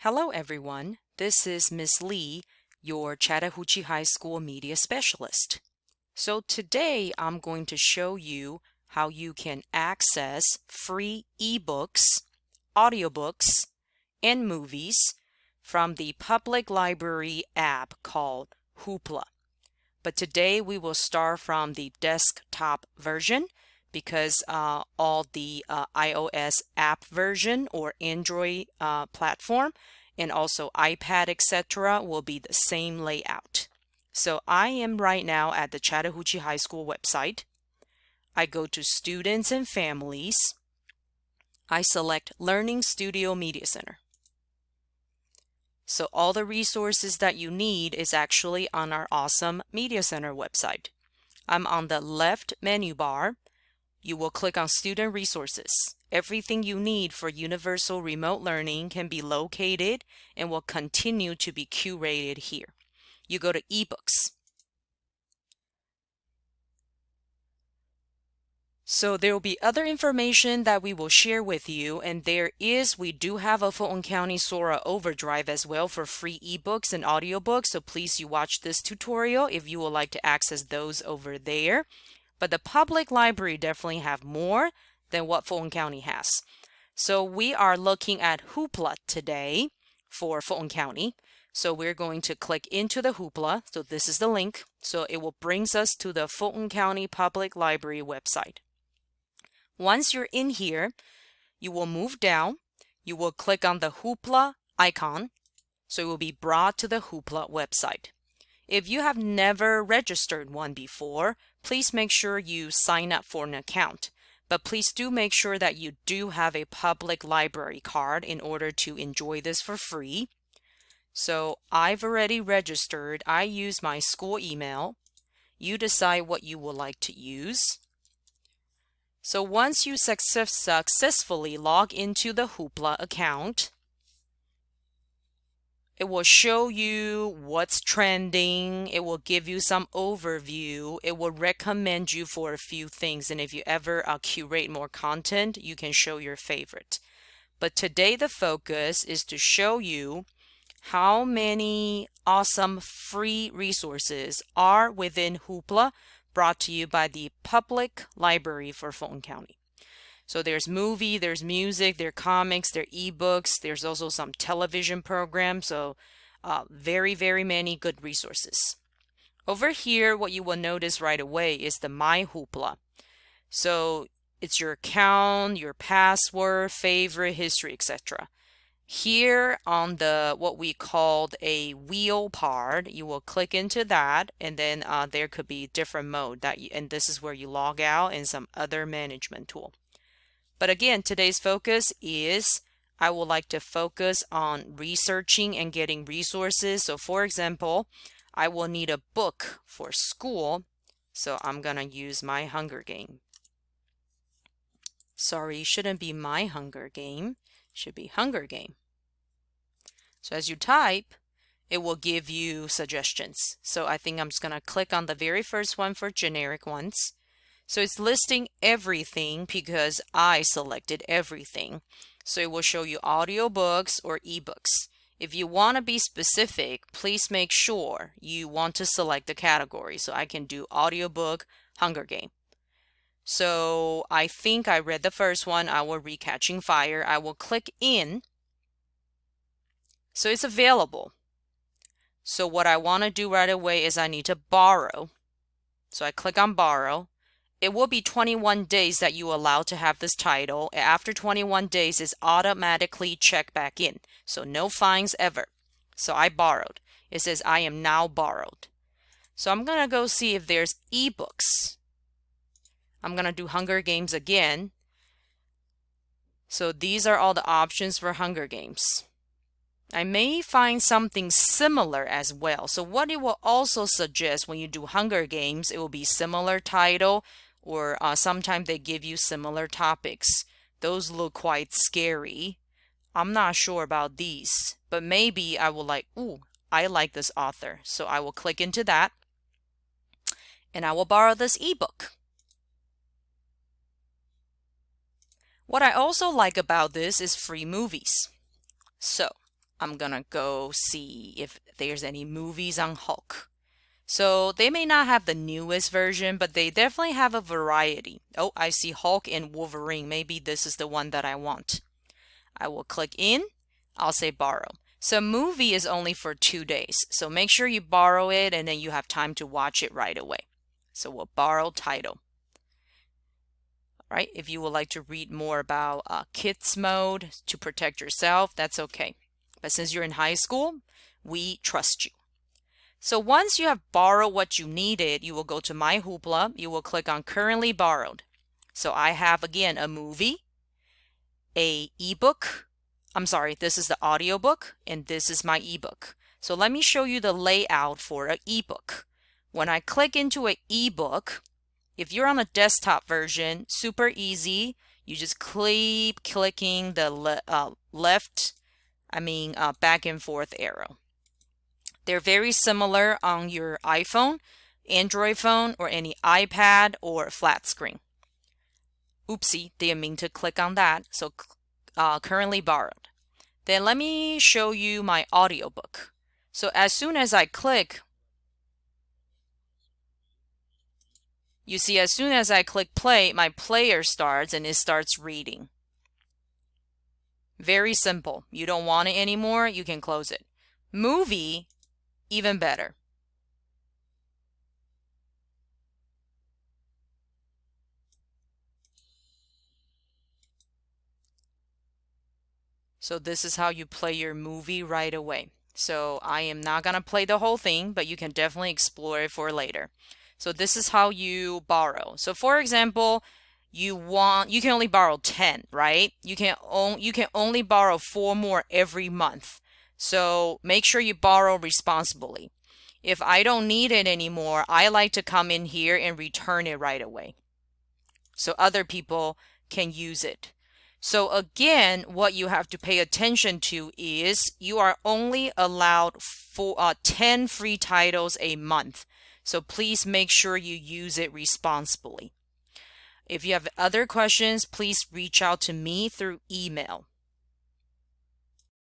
Hello everyone, this is Miss Lee, your Chattahoochee High School Media Specialist. So today I'm going to show you how you can access free ebooks, audiobooks, and movies from the public library app called Hoopla. But today we will start from the desktop version because all the iOS app version or Android platform and also iPad, etc. will be the same layout. So I am right now at the Chattahoochee High School website. I go to Students and Families. I select Learning Studio Media Center. So all the resources that you need is actually on our awesome Media Center website. I'm on the left menu bar. You will click on Student Resources. Everything you need for universal remote learning can be located and will continue to be curated here. You go to eBooks. So there will be other information that we will share with you, and we do have a Fulton County Sora Overdrive as well for free ebooks and audiobooks, so please you watch this tutorial if you would like to access those over there. But the public library definitely have more than what Fulton County has. So we are looking at Hoopla today for Fulton County. So we're going to click into the Hoopla. So this is the link. So it will brings us to the Fulton County Public Library website. Once you're in here, you will move down. You will click on the Hoopla icon. So it will be brought to the Hoopla website. If you have never registered one before, please make sure you sign up for an account. But please do make sure that you do have a public library card in order to enjoy this for free. So I've already registered. I use my school email. You decide what you would like to use. So once you successfully log into the Hoopla account, it will show you what's trending. It will give you some overview. It will recommend you for a few things. And if you ever curate more content, you can show your favorite. But today the focus is to show you how many awesome free resources are within Hoopla, brought to you by the Public Library for Fulton County. So there's movie, there's music, there are comics, there are ebooks, there's also some television programs, so very, very many good resources. Over here, what you will notice right away is the My Hoopla. So it's your account, your password, favorite, history, etc. Here on the what we called a wheel part, you will click into that, and then there could be different mode and this is where you log out and some other management tool. But again, today's focus is I would like to focus on researching and getting resources. So for example, I will need a book for school. So I'm going to use My Hunger Game. Sorry, shouldn't be My Hunger Game. Should be Hunger Game. So as you type, it will give you suggestions. So I think I'm just going to click on the very first one for generic ones. So it's listing everything because I selected everything. So it will show you audiobooks or ebooks. If you want to be specific, please make sure you want to select the category. So I can do audiobook, Hunger Game. So I think I read the first one. I will read Catching Fire. I will click in. So it's available. So what I want to do right away is I need to borrow. So I click on borrow. It will be 21 days that you allow to have this title. After 21 days, it's automatically checked back in. So no fines ever. So I borrowed. It says I am now borrowed. So I'm going to go see if there's ebooks. I'm going to do Hunger Games again. So these are all the options for Hunger Games. I may find something similar as well. So what it will also suggest when you do Hunger Games, it will be similar title, or sometimes they give you similar topics. Those look quite scary. I'm not sure about these, but maybe I will like, ooh, I like this author. So I will click into that and I will borrow this ebook. What I also like about this is free movies. So I'm gonna go see if there's any movies on Hulk. So they may not have the newest version, but they definitely have a variety. Oh, I see Hulk and Wolverine. Maybe this is the one that I want. I will click in. I'll say borrow. So movie is only for 2 days. So make sure you borrow it and then you have time to watch it right away. So we'll borrow title. All right, if you would like to read more about kids mode to protect yourself, that's okay. But since you're in high school, we trust you. So once you have borrowed what you needed, you will go to My Hoopla. You will click on Currently Borrowed. So I have, again, a movie, a ebook. I'm sorry, this is the audiobook, and this is my ebook. So let me show you the layout for an ebook. When I click into an ebook, if you're on a desktop version, super easy. You just keep clicking the back and forth arrow. They're very similar on your iPhone, Android phone, or any iPad or flat screen. Oopsie, didn't mean to click on that. So currently borrowed. Then let me show you my audiobook. So as soon as I click, you see, as soon as I click play, my player starts and it starts reading. Very simple. You don't want it anymore, you can close it. Movie, even better. So this is how you play your movie right away. So I am not going to play the whole thing, but you can definitely explore it for later. So this is how you borrow. So for example, you can only borrow 10, right? You can only borrow 4 more every month. So make sure you borrow responsibly. If I don't need it anymore, I like to come in here and return it right away, so other people can use it. So again, what you have to pay attention to is you are only allowed 10 free titles a month. So please make sure you use it responsibly. If you have other questions, please reach out to me through email.